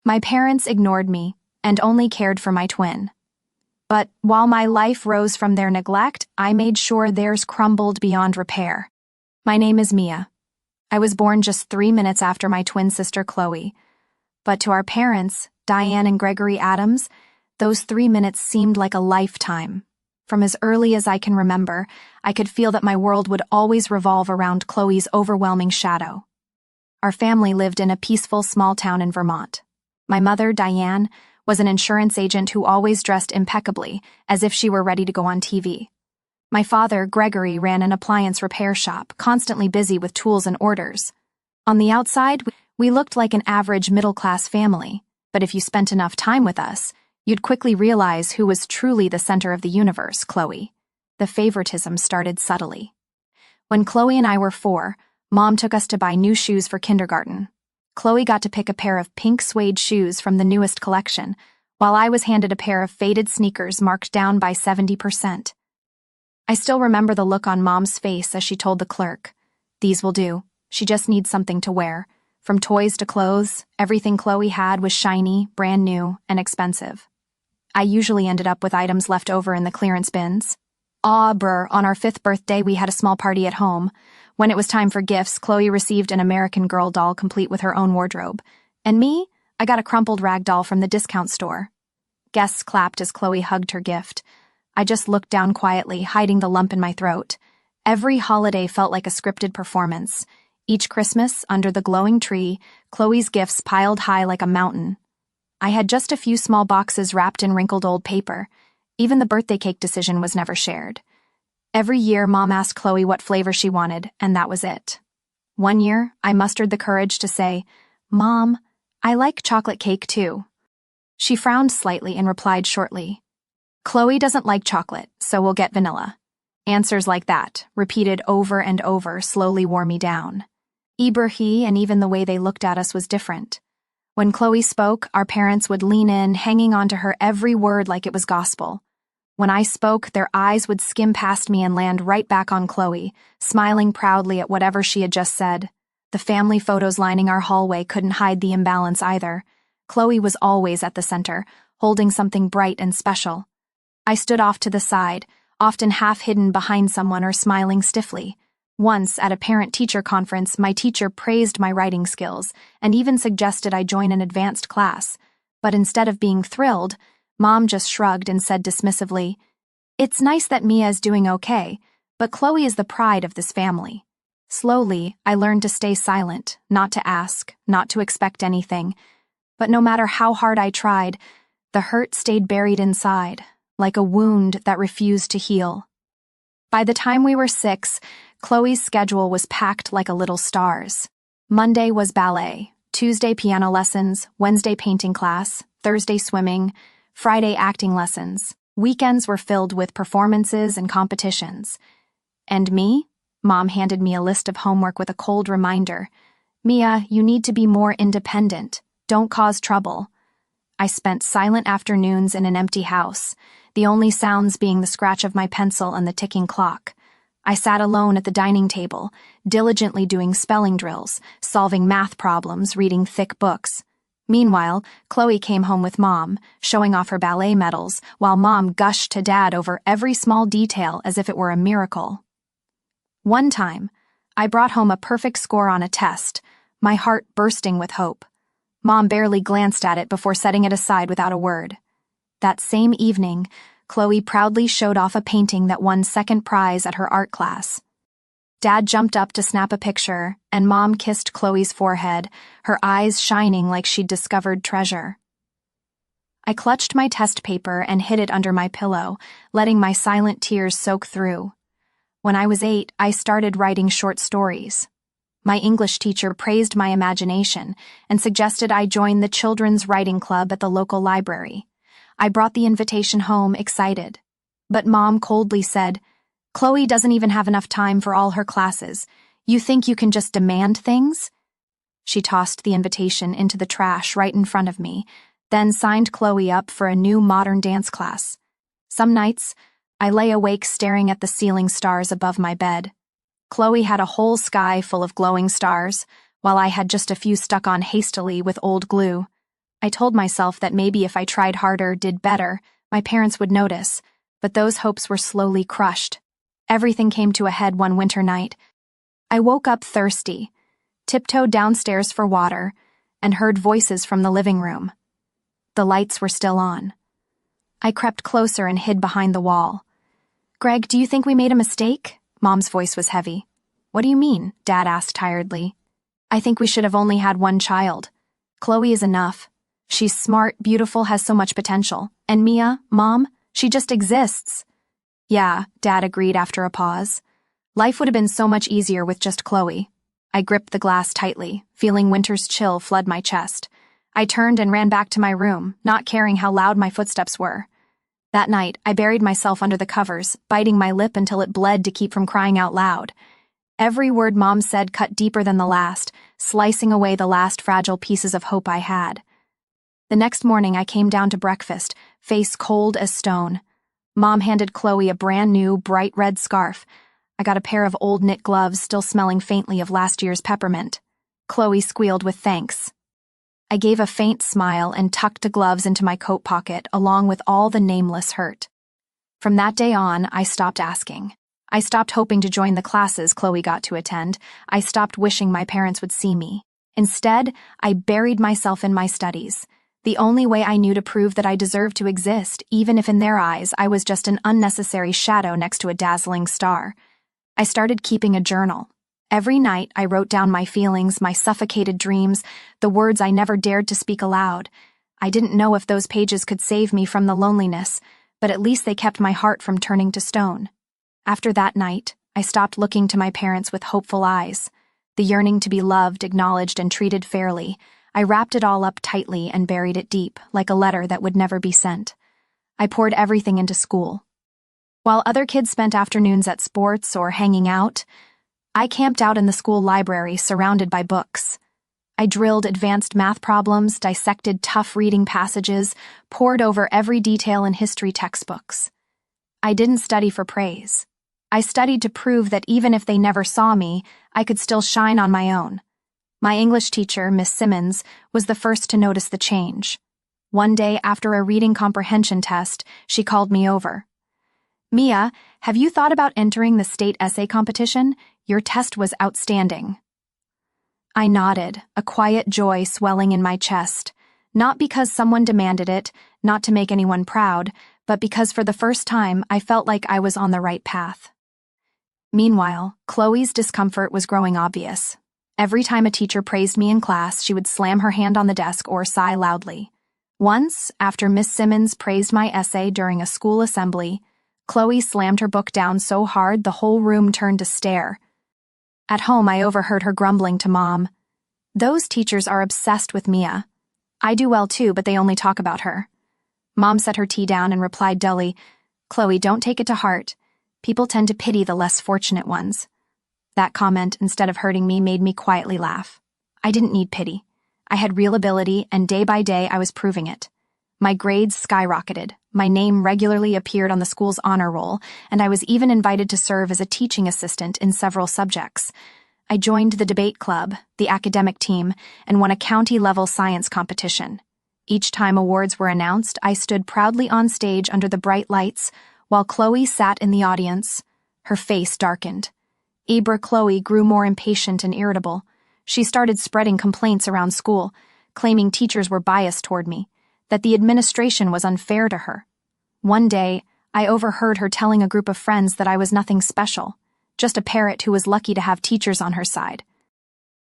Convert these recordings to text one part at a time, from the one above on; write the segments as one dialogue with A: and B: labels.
A: My parents ignored me and only cared for my twin. But while my life rose from their neglect, I made sure theirs crumbled beyond repair. My name is Mia. I was born just 3 minutes after my twin sister Chloe. But to our parents, Diane and Gregory Adams, those 3 minutes seemed like a lifetime. From as early as I can remember, I could feel that my world would always revolve around Chloe's overwhelming shadow. Our family lived in a peaceful small town in Vermont. My mother, Diane, was an insurance agent who always dressed impeccably, as if she were ready to go on TV. My father, Gregory, ran an appliance repair shop, constantly busy with tools and orders. On the outside, we looked like an average middle-class family, but if you spent enough time with us, you'd quickly realize who was truly the center of the universe, Chloe. The favoritism started subtly. When Chloe and I were 4, Mom took us to buy new shoes for kindergarten. Chloe got to pick a pair of pink suede shoes from the newest collection, while I was handed a pair of faded sneakers marked down by 70%. I still remember the look on Mom's face as she told the clerk, "These will do. She just needs something to wear." From toys to clothes, everything Chloe had was shiny, brand new, and expensive. I usually ended up with items left over in the clearance bins. On our 5th birthday, we had a small party at home. When it was time for gifts, Chloe received an American Girl doll complete with her own wardrobe. And me, I got a crumpled rag doll from the discount store. Guests clapped as Chloe hugged her gift. I just looked down quietly, hiding the lump in my throat. Every holiday felt like a scripted performance. Each Christmas, under the glowing tree, Chloe's gifts piled high like a mountain. I had just a few small boxes wrapped in wrinkled old paper. Even the birthday cake decision was never shared. Every year, Mom asked Chloe what flavor she wanted, and that was it. One year, I mustered the courage to say, "Mom, I like chocolate cake too." She frowned slightly and replied shortly, "Chloe doesn't like chocolate, so we'll get vanilla." Answers like that, repeated over and over, slowly wore me down. And even the way they looked at us was different. When Chloe spoke, our parents would lean in, hanging on to her every word like it was gospel. When I spoke, their eyes would skim past me and land right back on Chloe, smiling proudly at whatever she had just said. The family photos lining our hallway couldn't hide the imbalance either. Chloe was always at the center, holding something bright and special. I stood off to the side, often half hidden behind someone or smiling stiffly. Once, at a parent-teacher conference, my teacher praised my writing skills and even suggested I join an advanced class. But instead of being thrilled, Mom just shrugged and said dismissively, "It's nice that Mia is doing okay, but Chloe is the pride of this family." Slowly, I learned to stay silent, not to ask, not to expect anything. But no matter how hard I tried, the hurt stayed buried inside, like a wound that refused to heal. By the time we were 6, Chloe's schedule was packed like a little star's. Monday was ballet, Tuesday piano lessons, Wednesday painting class, Thursday swimming, Friday acting lessons. Weekends were filled with performances and competitions. And me? Mom handed me a list of homework with a cold reminder. "Mia, you need to be more independent. Don't cause trouble." I spent silent afternoons in an empty house, the only sounds being the scratch of my pencil and the ticking clock. I sat alone at the dining table, diligently doing spelling drills, solving math problems, reading thick books. Meanwhile, Chloe came home with Mom, showing off her ballet medals, while Mom gushed to Dad over every small detail as if it were a miracle. One time, I brought home a perfect score on a test, my heart bursting with hope. Mom barely glanced at it before setting it aside without a word. That same evening, Chloe proudly showed off a painting that won second prize at her art class. Dad jumped up to snap a picture, and Mom kissed Chloe's forehead, her eyes shining like she'd discovered treasure. I clutched my test paper and hid it under my pillow, letting my silent tears soak through. When I was 8, I started writing short stories. My English teacher praised my imagination and suggested I join the children's writing club at the local library. I brought the invitation home, excited. But Mom coldly said, "Chloe doesn't even have enough time for all her classes. You think you can just demand things?" She tossed the invitation into the trash right in front of me, then signed Chloe up for a new modern dance class. Some nights, I lay awake staring at the ceiling stars above my bed. Chloe had a whole sky full of glowing stars, while I had just a few stuck on hastily with old glue. I told myself that maybe if I tried harder, did better, my parents would notice, but those hopes were slowly crushed. Everything came to a head one winter night. I woke up thirsty, tiptoed downstairs for water, and heard voices from the living room. The lights were still on. I crept closer and hid behind the wall. "Greg, do you think we made a mistake?" Mom's voice was heavy. "What do you mean?" Dad asked tiredly. "I think we should have only had one child. Chloe is enough. She's smart, beautiful, has so much potential. And Mia, Mom, she just exists." "Yeah," Dad agreed after a pause. "Life would have been so much easier with just Chloe." I gripped the glass tightly, feeling winter's chill flood my chest. I turned and ran back to my room, not caring how loud my footsteps were. That night, I buried myself under the covers, biting my lip until it bled to keep from crying out loud. Every word Mom said cut deeper than the last, slicing away the last fragile pieces of hope I had. The next morning, I came down to breakfast, face cold as stone. Mom handed Chloe a brand new, bright red scarf. I got a pair of old knit gloves still smelling faintly of last year's peppermint. Chloe squealed with thanks. I gave a faint smile and tucked the gloves into my coat pocket along with all the nameless hurt. From that day on, I stopped asking. I stopped hoping to join the classes Chloe got to attend. I stopped wishing my parents would see me. Instead, I buried myself in my studies. The only way I knew to prove that I deserved to exist, even if in their eyes I was just an unnecessary shadow next to a dazzling star. I started keeping a journal. Every night, I wrote down my feelings, my suffocated dreams, the words I never dared to speak aloud. I didn't know if those pages could save me from the loneliness, but at least they kept my heart from turning to stone. After that night, I stopped looking to my parents with hopeful eyes. The yearning to be loved, acknowledged, and treated fairly. I wrapped it all up tightly and buried it deep, like a letter that would never be sent. I poured everything into school. While other kids spent afternoons at sports or hanging out, I camped out in the school library surrounded by books. I drilled advanced math problems, dissected tough reading passages, pored over every detail in history textbooks. I didn't study for praise. I studied to prove that even if they never saw me, I could still shine on my own. My English teacher, Miss Simmons, was the first to notice the change. One day after a reading comprehension test, she called me over. "Mia, have you thought about entering the state essay competition? Your test was outstanding." I nodded, a quiet joy swelling in my chest, not because someone demanded it, not to make anyone proud, but because for the first time I felt like I was on the right path. Meanwhile, Chloe's discomfort was growing obvious. Every time a teacher praised me in class, she would slam her hand on the desk or sigh loudly. Once, after Miss Simmons praised my essay during a school assembly, Chloe slammed her book down so hard the whole room turned to stare. At home, I overheard her grumbling to Mom. "Those teachers are obsessed with Mia. I do well too, but they only talk about her." Mom set her tea down and replied dully, "Chloe, don't take it to heart. People tend to pity the less fortunate ones." That comment, instead of hurting me, made me quietly laugh. I didn't need pity. I had real ability, and day by day I was proving it. My grades skyrocketed, my name regularly appeared on the school's honor roll, and I was even invited to serve as a teaching assistant in several subjects. I joined the debate club, the academic team, and won a county-level science competition. Each time awards were announced, I stood proudly on stage under the bright lights, while Chloe sat in the audience. Her face darkened. Chloe grew more impatient and irritable. She started spreading complaints around school, claiming teachers were biased toward me, that the administration was unfair to her. One day, I overheard her telling a group of friends that I was nothing special, just a parrot who was lucky to have teachers on her side.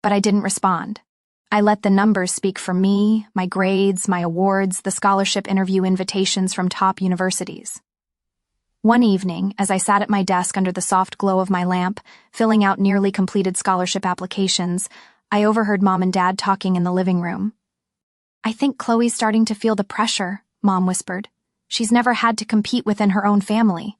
A: But I didn't respond. I let the numbers speak for me, my grades, my awards, the scholarship interview invitations from top universities. One evening, as I sat at my desk under the soft glow of my lamp, filling out nearly completed scholarship applications, I overheard Mom and Dad talking in the living room. "I think Chloe's starting to feel the pressure," Mom whispered. "She's never had to compete within her own family."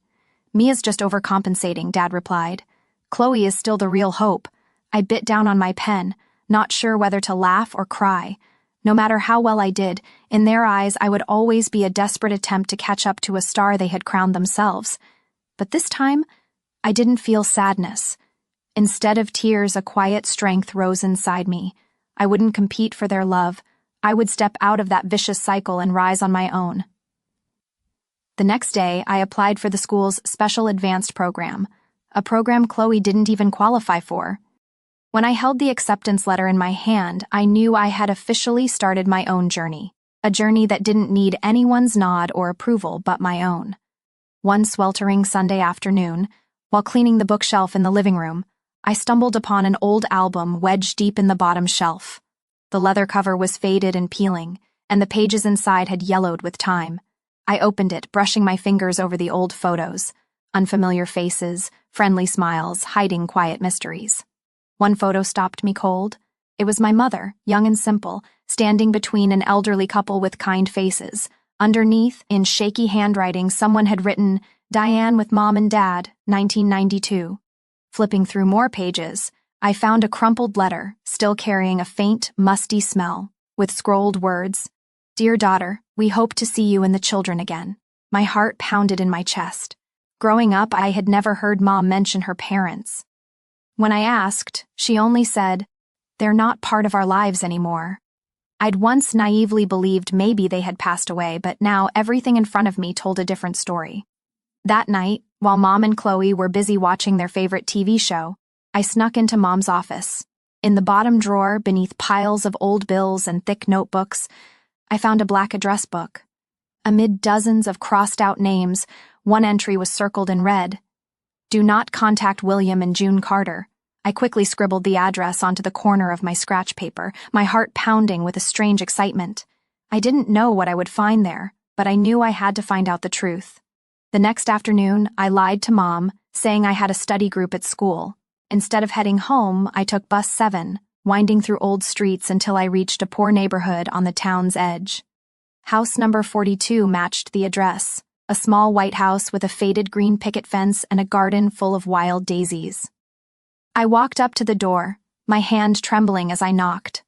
A: "Mia's just overcompensating," Dad replied. "Chloe is still the real hope." I bit down on my pen, not sure whether to laugh or cry. No matter how well I did, in their eyes I would always be a desperate attempt to catch up to a star they had crowned themselves. But this time, I didn't feel sadness. Instead of tears, a quiet strength rose inside me. I wouldn't compete for their love. I would step out of that vicious cycle and rise on my own. The next day, I applied for the school's special advanced program, a program Chloe didn't even qualify for. When I held the acceptance letter in my hand, I knew I had officially started my own journey, a journey that didn't need anyone's nod or approval but my own. One sweltering Sunday afternoon, while cleaning the bookshelf in the living room, I stumbled upon an old album wedged deep in the bottom shelf. The leather cover was faded and peeling, and the pages inside had yellowed with time. I opened it, brushing my fingers over the old photos. Unfamiliar faces, friendly smiles, hiding quiet mysteries. One photo stopped me cold. It was my mother, young and simple, standing between an elderly couple with kind faces. Underneath, in shaky handwriting, someone had written, "Diane with Mom and Dad, 1992. Flipping through more pages, I found a crumpled letter, still carrying a faint, musty smell, with scrolled words, "Dear daughter, we hope to see you and the children again." My heart pounded in my chest. Growing up, I had never heard Mom mention her parents. When I asked, she only said, "They're not part of our lives anymore." I'd once naively believed maybe they had passed away, but now everything in front of me told a different story. That night, while Mom and Chloe were busy watching their favorite TV show, I snuck into Mom's office. In the bottom drawer, beneath piles of old bills and thick notebooks, I found a black address book. Amid dozens of crossed-out names, one entry was circled in red. "Do not contact William and June Carter." I quickly scribbled the address onto the corner of my scratch paper, my heart pounding with a strange excitement. I didn't know what I would find there, but I knew I had to find out the truth. The next afternoon, I lied to Mom, saying I had a study group at school. Instead of heading home, I took bus 7, winding through old streets until I reached a poor neighborhood on the town's edge. House number 42 matched the address, a small white house with a faded green picket fence and a garden full of wild daisies. I walked up to the door, my hand trembling as I knocked.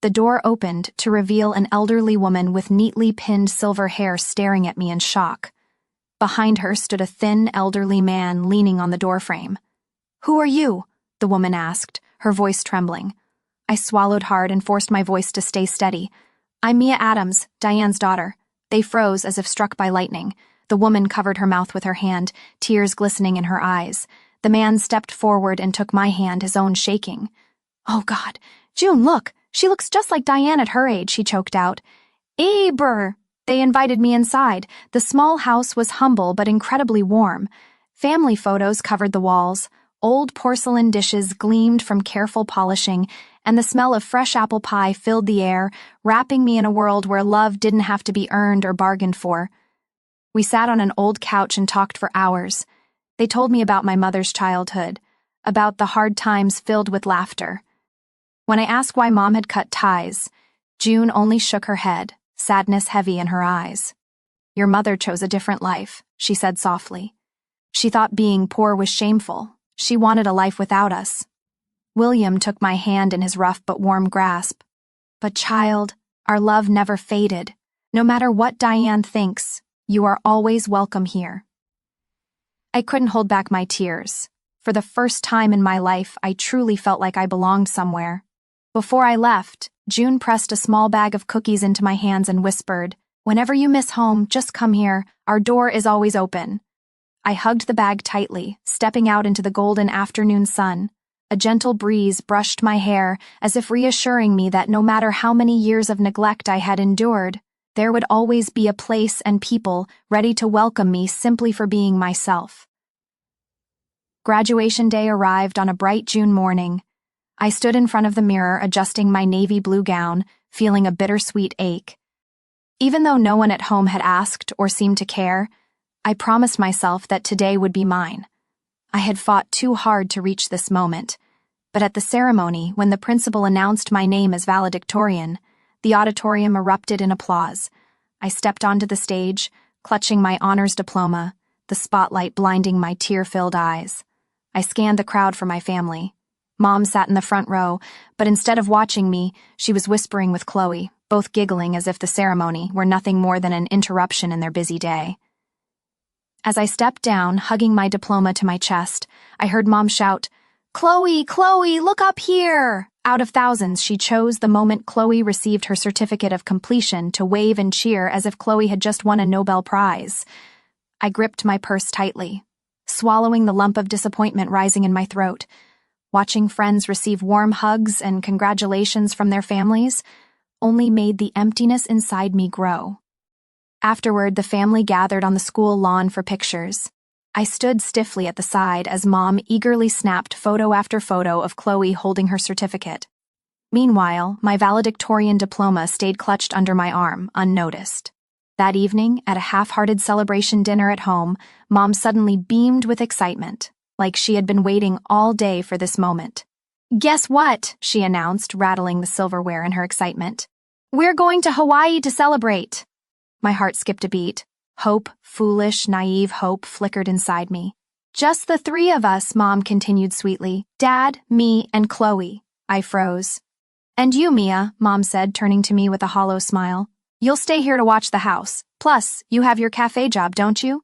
A: The door opened to reveal an elderly woman with neatly pinned silver hair staring at me in shock. Behind her stood a thin, elderly man leaning on the doorframe. "Who are you?" the woman asked, her voice trembling. I swallowed hard and forced my voice to stay steady. "I'm Mia Adams, Diane's daughter." They froze as if struck by lightning. The woman covered her mouth with her hand, tears glistening in her eyes. The man stepped forward and took my hand, his own shaking. "Oh, God. June, look. She looks just like Diane at her age," she choked out. "Aber!" They invited me inside. The small house was humble but incredibly warm. Family photos covered the walls. Old porcelain dishes gleamed from careful polishing, and the smell of fresh apple pie filled the air, wrapping me in a world where love didn't have to be earned or bargained for. We sat on an old couch and talked for hours. They told me about my mother's childhood, about the hard times filled with laughter. When I asked why Mom had cut ties, June only shook her head, sadness heavy in her eyes. "Your mother chose a different life," she said softly. "She thought being poor was shameful. She wanted a life without us." William took my hand in his rough but warm grasp. "But child, our love never faded. No matter what Diane thinks, you are always welcome here." I couldn't hold back my tears. For the first time in my life, I truly felt like I belonged somewhere. Before I left, June pressed a small bag of cookies into my hands and whispered, "Whenever you miss home, just come here. Our door is always open." I hugged the bag tightly, stepping out into the golden afternoon sun. A gentle breeze brushed my hair, as if reassuring me that no matter how many years of neglect I had endured, there would always be a place and people ready to welcome me simply for being myself. Graduation day arrived on a bright June morning. I stood in front of the mirror adjusting my navy blue gown, feeling a bittersweet ache. Even though no one at home had asked or seemed to care, I promised myself that today would be mine. I had fought too hard to reach this moment, but at the ceremony, when the principal announced my name as valedictorian, the auditorium erupted in applause. I stepped onto the stage, clutching my honors diploma, the spotlight blinding my tear-filled eyes. I scanned the crowd for my family. Mom sat in the front row, but instead of watching me, she was whispering with Chloe, both giggling as if the ceremony were nothing more than an interruption in their busy day. As I stepped down, hugging my diploma to my chest, I heard Mom shout, "Chloe, Chloe, look up here!" Out of thousands, she chose the moment Chloe received her certificate of completion to wave and cheer as if Chloe had just won a Nobel Prize. I gripped my purse tightly, swallowing the lump of disappointment rising in my throat. Watching friends receive warm hugs and congratulations from their families only made the emptiness inside me grow. Afterward, the family gathered on the school lawn for pictures. I stood stiffly at the side as Mom eagerly snapped photo after photo of Chloe holding her certificate. Meanwhile, my valedictorian diploma stayed clutched under my arm, unnoticed. That evening, at a half-hearted celebration dinner at home, Mom suddenly beamed with excitement, like she had been waiting all day for this moment. "Guess what?" she announced, rattling the silverware in her excitement. "We're going to Hawaii to celebrate." My heart skipped a beat. Hope, foolish, naive hope, flickered inside me. "Just the three of us," Mom continued sweetly. "Dad, me, and Chloe." I froze. "And you, Mia," Mom said, turning to me with a hollow smile. "You'll stay here to watch the house. Plus, you have your cafe job, don't you?"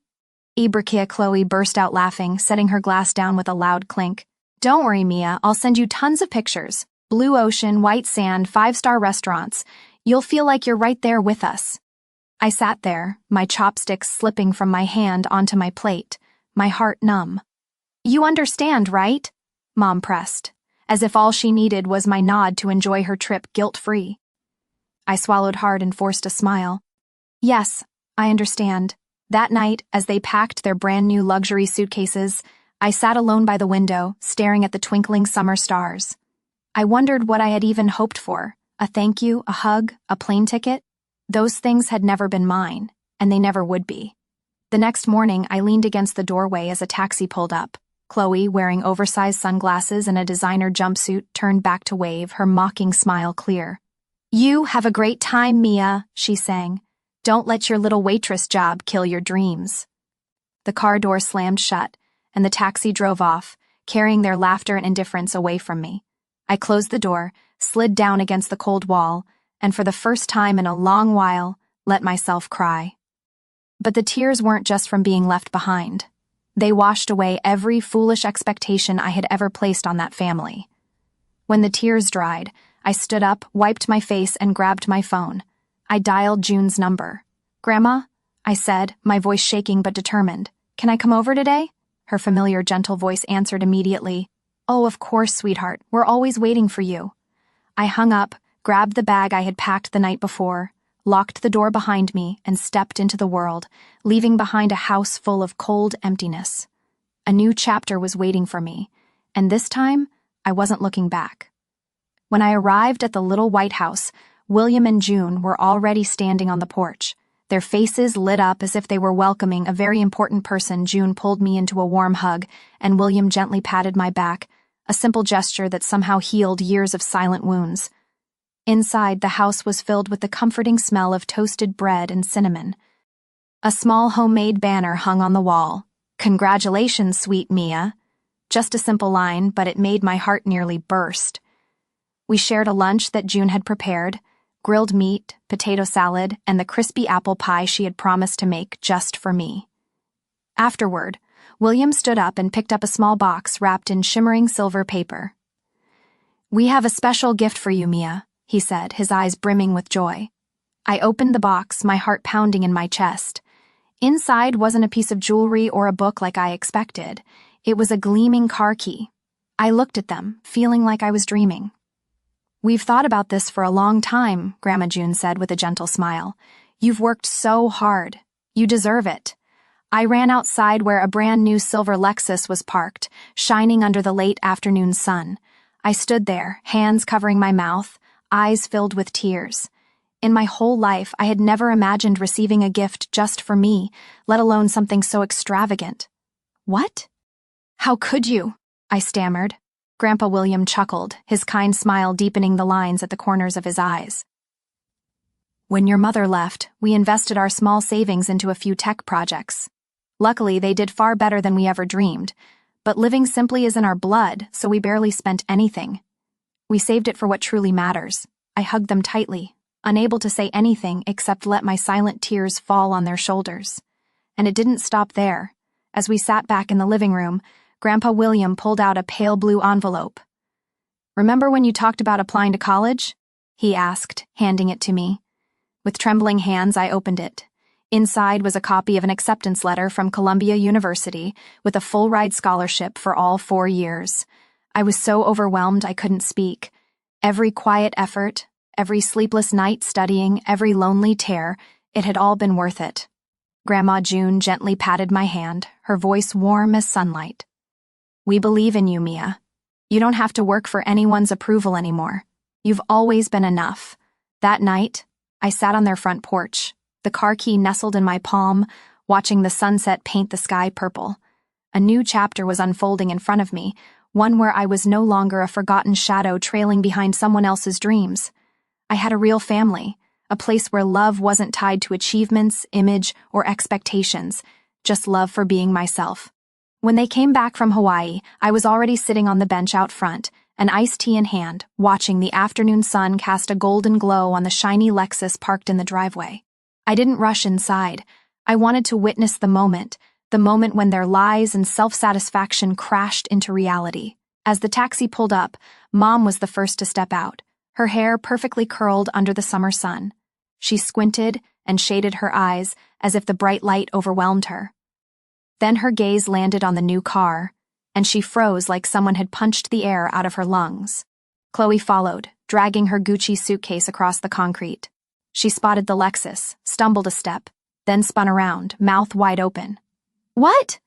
A: Ibrakia Chloe burst out laughing, setting her glass down with a loud clink. "Don't worry, Mia, I'll send you tons of pictures. Blue ocean, white sand, 5-star restaurants. You'll feel like you're right there with us." I sat there, my chopsticks slipping from my hand onto my plate, my heart numb. "You understand, right?" Mom pressed, as if all she needed was my nod to enjoy her trip guilt-free. I swallowed hard and forced a smile. "Yes, I understand." That night, as they packed their brand-new luxury suitcases, I sat alone by the window, staring at the twinkling summer stars. I wondered what I had even hoped for: a thank you, a hug, a plane ticket. Those things had never been mine, and they never would be. The next morning, I leaned against the doorway as a taxi pulled up. Chloe, wearing oversized sunglasses and a designer jumpsuit, turned back to wave, her mocking smile clear. "You have a great time, Mia," she sang. "Don't let your little waitress job kill your dreams." The car door slammed shut, and the taxi drove off, carrying their laughter and indifference away from me. I closed the door, slid down against the cold wall, and for the first time in a long while, let myself cry. But the tears weren't just from being left behind. They washed away every foolish expectation I had ever placed on that family. When the tears dried, I stood up, wiped my face, and grabbed my phone. I dialed June's number. "Grandma," I said, my voice shaking but determined. "Can I come over today?" Her familiar, gentle voice answered immediately. "Oh, of course, sweetheart. We're always waiting for you." I hung up, grabbed the bag I had packed the night before, locked the door behind me, and stepped into the world, leaving behind a house full of cold emptiness. A new chapter was waiting for me, and this time, I wasn't looking back. When I arrived at the little white house, William and June were already standing on the porch. Their faces lit up as if they were welcoming a very important person. June pulled me into a warm hug, and William gently patted my back, a simple gesture that somehow healed years of silent wounds. Inside, the house was filled with the comforting smell of toasted bread and cinnamon. A small homemade banner hung on the wall. "Congratulations, sweet Mia." Just a simple line, but it made my heart nearly burst. We shared a lunch that June had prepared: grilled meat, potato salad, and the crispy apple pie she had promised to make just for me. Afterward, William stood up and picked up a small box wrapped in shimmering silver paper. "We have a special gift for you, Mia," he said, his eyes brimming with joy. I opened the box, my heart pounding in my chest. Inside wasn't a piece of jewelry or a book like I expected. It was a gleaming car key. I looked at them, feeling like I was dreaming. "We've thought about this for a long time," Grandma June said with a gentle smile. "You've worked so hard. You deserve it." I ran outside where a brand new silver Lexus was parked, shining under the late afternoon sun. I stood there, hands covering my mouth, eyes filled with tears. In my whole life, I had never imagined receiving a gift just for me, let alone something so extravagant. "What? How could you?" I stammered. Grandpa William chuckled, his kind smile deepening the lines at the corners of his eyes. "When your mother left, we invested our small savings into a few tech projects. Luckily, they did far better than we ever dreamed, but living simply is in our blood, so we barely spent anything. We saved it for what truly matters." I hugged them tightly, unable to say anything except let my silent tears fall on their shoulders. And it didn't stop there. As we sat back in the living room, Grandpa William pulled out a pale blue envelope. Remember when you talked about applying to college? He asked, handing it to me. With trembling hands, I opened it. Inside was a copy of an acceptance letter from Columbia University with a full-ride scholarship for all 4 years. I was so overwhelmed I couldn't speak. Every quiet effort, every sleepless night studying, every lonely tear, it had all been worth it. Grandma June gently patted my hand, her voice warm as sunlight. We believe in you, Mia. You don't have to work for anyone's approval anymore. You've always been enough. That night, I sat on their front porch, the car key nestled in my palm, watching the sunset paint the sky purple. A new chapter was unfolding in front of me, one where I was no longer a forgotten shadow trailing behind someone else's dreams. I had a real family, a place where love wasn't tied to achievements, image, or expectations, just love for being myself. When they came back from Hawaii, I was already sitting on the bench out front, an iced tea in hand, watching the afternoon sun cast a golden glow on the shiny Lexus parked in the driveway. I didn't rush inside. I wanted to witness the moment when their lies and self-satisfaction crashed into reality. As the taxi pulled up, Mom was the first to step out, her hair perfectly curled under the summer sun. She squinted and shaded her eyes as if the bright light overwhelmed her. Then her gaze landed on the new car, and she froze like someone had punched the air out of her lungs. Chloe followed, dragging her Gucci suitcase across the concrete. She spotted the Lexus, stumbled a step, then spun around, mouth wide open. What?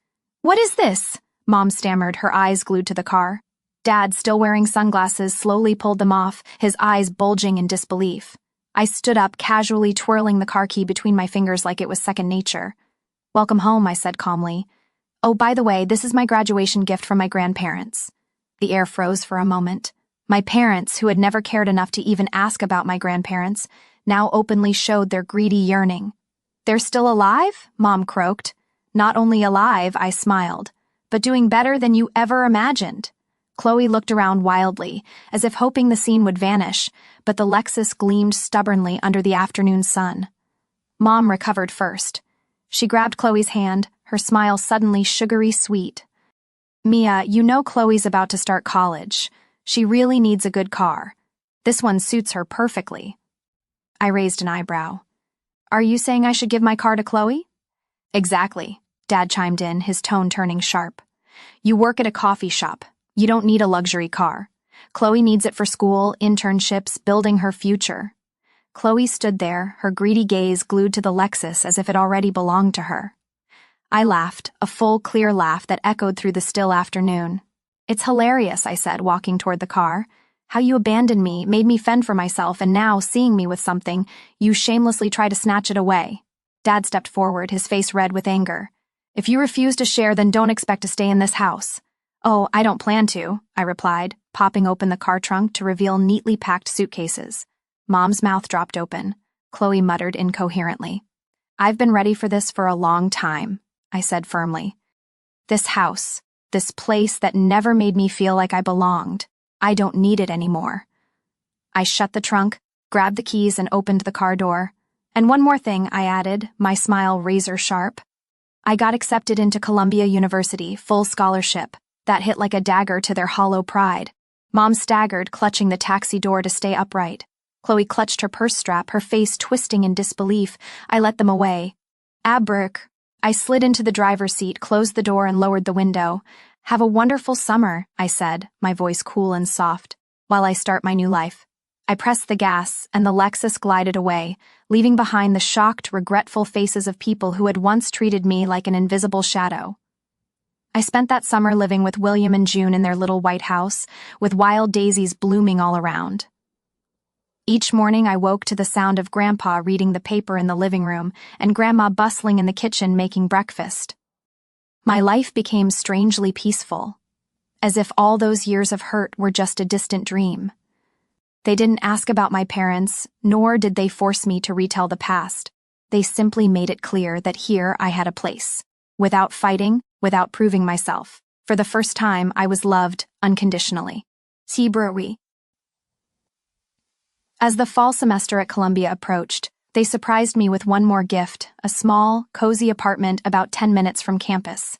A: What is this? Mom stammered, her eyes glued to the car. Dad, still wearing sunglasses, slowly pulled them off, his eyes bulging in disbelief. I stood up, casually twirling the car key between my fingers like it was second nature. Welcome home, I said calmly. Oh, by the way, this is my graduation gift from my grandparents. The air froze for a moment. My parents, who had never cared enough to even ask about my grandparents, now openly showed their greedy yearning. They're still alive? Mom croaked. Not only alive, I smiled, but doing better than you ever imagined. Chloe looked around wildly, as if hoping the scene would vanish, but the Lexus gleamed stubbornly under the afternoon sun. Mom recovered first. She grabbed Chloe's hand, her smile suddenly sugary sweet. Mia, you know Chloe's about to start college. She really needs a good car. This one suits her perfectly. I raised an eyebrow. Are you saying I should give my car to Chloe? Exactly, Dad chimed in, his tone turning sharp. You work at a coffee shop. You don't need a luxury car. Chloe needs it for school, internships, building her future. Chloe stood there, her greedy gaze glued to the Lexus as if it already belonged to her. I laughed, a full, clear laugh that echoed through the still afternoon. It's hilarious, I said, walking toward the car. How you abandoned me, made me fend for myself, and now, seeing me with something, you shamelessly try to snatch it away. Dad stepped forward, his face red with anger. If you refuse to share, then don't expect to stay in this house. Oh, I don't plan to, I replied, popping open the car trunk to reveal neatly packed suitcases. Mom's mouth dropped open. Chloe muttered incoherently. I've been ready for this for a long time, I said firmly. This house, this place that never made me feel like I belonged. I don't need it anymore. I shut the trunk, grabbed the keys, and opened the car door. And one more thing, I added, my smile razor sharp. I got accepted into Columbia University, full scholarship. That hit like a dagger to their hollow pride. Mom staggered, clutching the taxi door to stay upright. Chloe clutched her purse strap, her face twisting in disbelief. I let them away. Abrick. I slid into the driver's seat, closed the door, and lowered the window. Have a wonderful summer, I said, my voice cool and soft, while I start my new life. I pressed the gas, and the Lexus glided away, leaving behind the shocked, regretful faces of people who had once treated me like an invisible shadow. I spent that summer living with William and June in their little white house, with wild daisies blooming all around. Each morning I woke to the sound of Grandpa reading the paper in the living room and Grandma bustling in the kitchen making breakfast. My life became strangely peaceful, as if all those years of hurt were just a distant dream. They didn't ask about my parents, nor did they force me to retell the past. They simply made it clear that here I had a place. Without fighting, without proving myself. For the first time, I was loved unconditionally. Tibrawi. As the fall semester at Columbia approached, they surprised me with one more gift, a small, cozy apartment about 10 minutes from campus.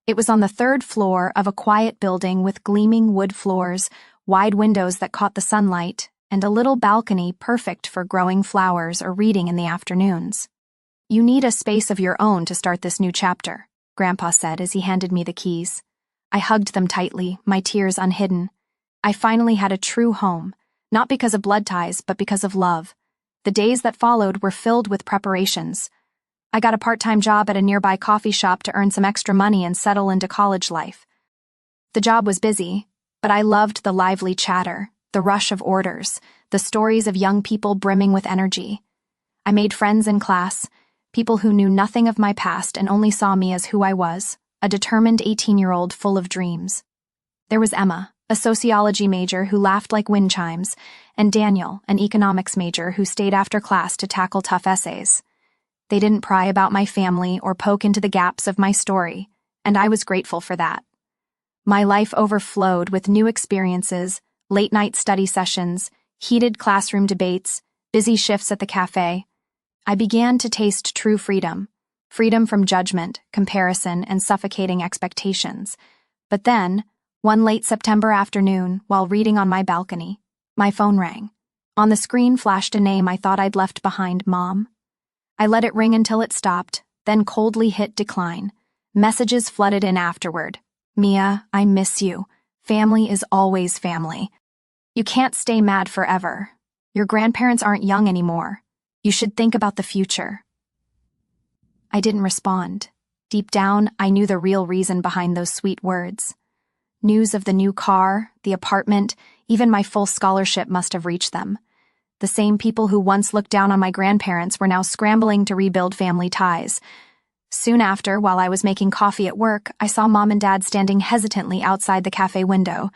A: It was on the 3rd floor of a quiet building with gleaming wood floors, wide windows that caught the sunlight, and a little balcony perfect for growing flowers or reading in the afternoons. "You need a space of your own to start this new chapter," Grandpa said as he handed me the keys. I hugged them tightly, my tears unhidden. I finally had a true home, not because of blood ties, but because of love. The days that followed were filled with preparations. I got a part-time job at a nearby coffee shop to earn some extra money and settle into college life. The job was busy, but I loved the lively chatter, the rush of orders, the stories of young people brimming with energy. I made friends in class, people who knew nothing of my past and only saw me as who I was, a determined 18-year-old full of dreams. There was Emma, a sociology major who laughed like wind chimes, and Daniel, an economics major who stayed after class to tackle tough essays. They didn't pry about my family or poke into the gaps of my story, and I was grateful for that. My life overflowed with new experiences, late-night study sessions, heated classroom debates, busy shifts at the cafe. I began to taste true freedom from judgment, comparison, and suffocating expectations. But then, one late September afternoon, while reading on my balcony, my phone rang. On the screen flashed a name I thought I'd left behind, Mom. I let it ring until it stopped, then coldly hit decline. Messages flooded in afterward. "Mia, I miss you. Family is always family. You can't stay mad forever. Your grandparents aren't young anymore. You should think about the future." I didn't respond. Deep down, I knew the real reason behind those sweet words. News of the new car, the apartment, even my full scholarship must have reached them. The same people who once looked down on my grandparents were now scrambling to rebuild family ties. Soon after, while I was making coffee at work, I saw Mom and Dad standing hesitantly outside the cafe window.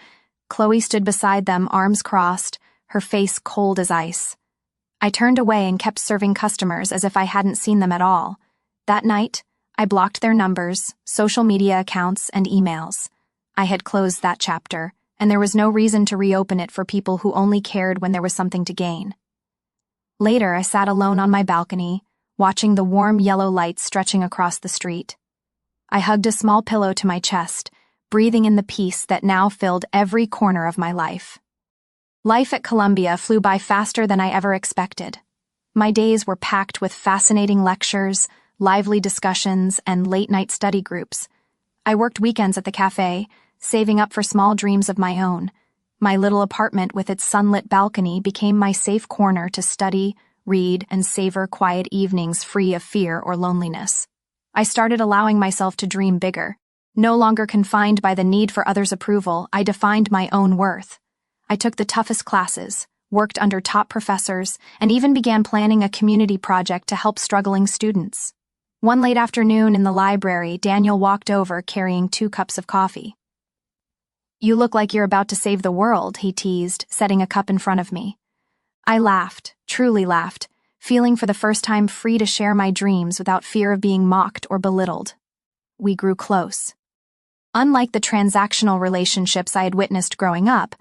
A: Chloe stood beside them, arms crossed, her face cold as ice. I turned away and kept serving customers as if I hadn't seen them at all. That night, I blocked their numbers, social media accounts, and emails. I had closed that chapter, and there was no reason to reopen it for people who only cared when there was something to gain. Later, I sat alone on my balcony, watching the warm yellow lights stretching across the street. I hugged a small pillow to my chest, breathing in the peace that now filled every corner of my life. Life at Columbia flew by faster than I ever expected. My days were packed with fascinating lectures, lively discussions, and late-night study groups. I worked weekends at the cafe, saving up for small dreams of my own. My little apartment with its sunlit balcony became my safe corner to study, read, and savor quiet evenings free of fear or loneliness. I started allowing myself to dream bigger. No longer confined by the need for others' approval, I defined my own worth. I took the toughest classes, worked under top professors, and even began planning a community project to help struggling students. One late afternoon in the library, Daniel walked over carrying 2 cups of coffee. "You look like you're about to save the world," he teased, setting a cup in front of me. I laughed, truly laughed, feeling for the first time free to share my dreams without fear of being mocked or belittled. We grew close. Unlike the transactional relationships I had witnessed growing up,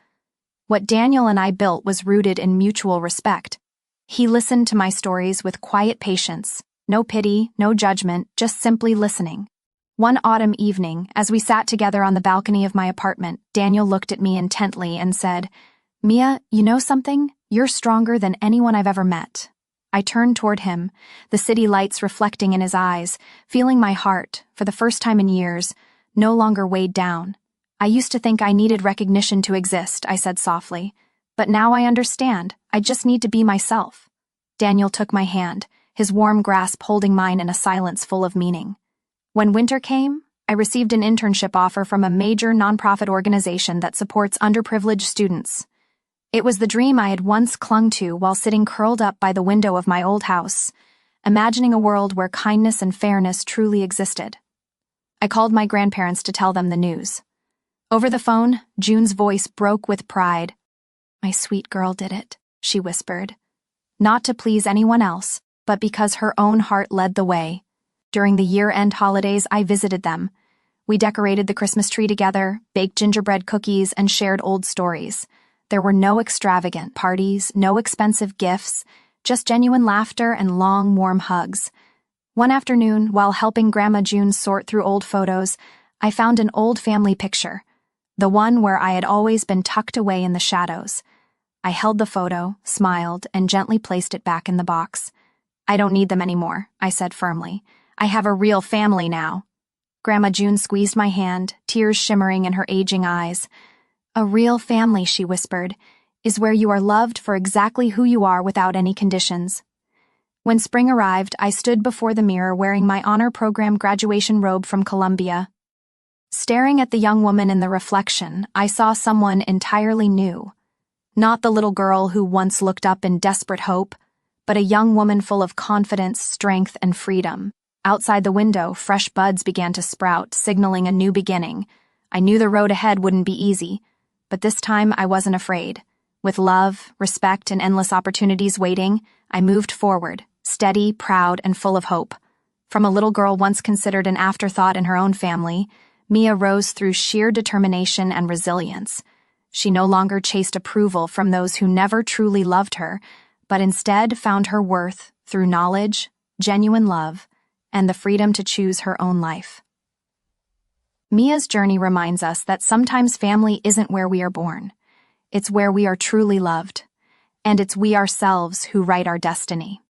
A: what Daniel and I built was rooted in mutual respect. He listened to my stories with quiet patience, no pity, no judgment, just simply listening. One autumn evening, as we sat together on the balcony of my apartment, Daniel looked at me intently and said, "Mia, you know something? You're stronger than anyone I've ever met." I turned toward him, the city lights reflecting in his eyes, feeling my heart, for the first time in years, no longer weighed down. "I used to think I needed recognition to exist," I said softly. "But now I understand. I just need to be myself." Daniel took my hand, his warm grasp holding mine in a silence full of meaning. When winter came, I received an internship offer from a major nonprofit organization that supports underprivileged students. It was the dream I had once clung to while sitting curled up by the window of my old house, imagining a world where kindness and fairness truly existed. I called my grandparents to tell them the news. Over the phone, June's voice broke with pride. "My sweet girl did it," she whispered. Not to please anyone else, but because her own heart led the way. During the year-end holidays, I visited them. We decorated the Christmas tree together, baked gingerbread cookies, and shared old stories. There were no extravagant parties, no expensive gifts, just genuine laughter and long, warm hugs. One afternoon, while helping Grandma June sort through old photos, I found an old family picture. the one where I had always been tucked away in the shadows. I held the photo, smiled, and gently placed it back in the box. "I don't need them anymore," I said firmly. "I have a real family now." Grandma June squeezed my hand, tears shimmering in her aging eyes. "A real family," she whispered, "is where you are loved for exactly who you are without any conditions." When spring arrived, I stood before the mirror wearing my honor program graduation robe from Columbia. Staring at the young woman in the reflection, I saw someone entirely new. Not the little girl who once looked up in desperate hope, but a young woman full of confidence, strength, and freedom. Outside the window, fresh buds began to sprout, signaling a new beginning. I knew the road ahead wouldn't be easy, but this time I wasn't afraid. With love, respect, and endless opportunities waiting, I moved forward, steady, proud, and full of hope. From a little girl once considered an afterthought in her own family, Mia rose through sheer determination and resilience. She no longer chased approval from those who never truly loved her, but instead found her worth through knowledge, genuine love, and the freedom to choose her own life. Mia's journey reminds us that sometimes family isn't where we are born. It's where we are truly loved, and it's we ourselves who write our destiny.